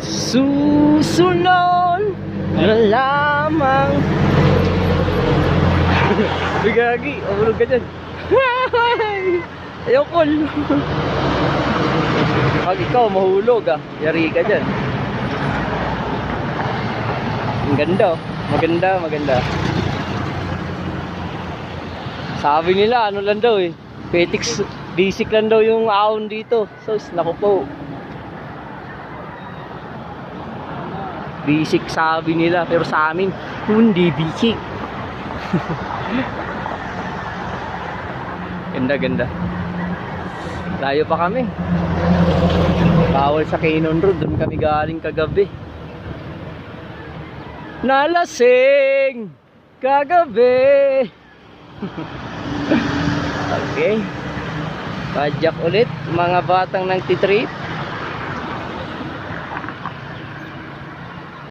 Susunod na lamang. Bigagi, umulog ka dyan. Ayoko. Pag ikaw mahulog yari ka dyan. Ang ganda oh. Maganda, maganda. Sabi nila, ano lang daw Petix, basic lang daw yung ahon dito. So, naku po. Basic sabi nila, pero sa amin, hindi basic. Ganda, ganda. Layo pa kami. Bawal sa Cannon Road, doon kami galing kagabi. Nalasing kagabi. Okay. Pajak ulit mga batang nagtitrip.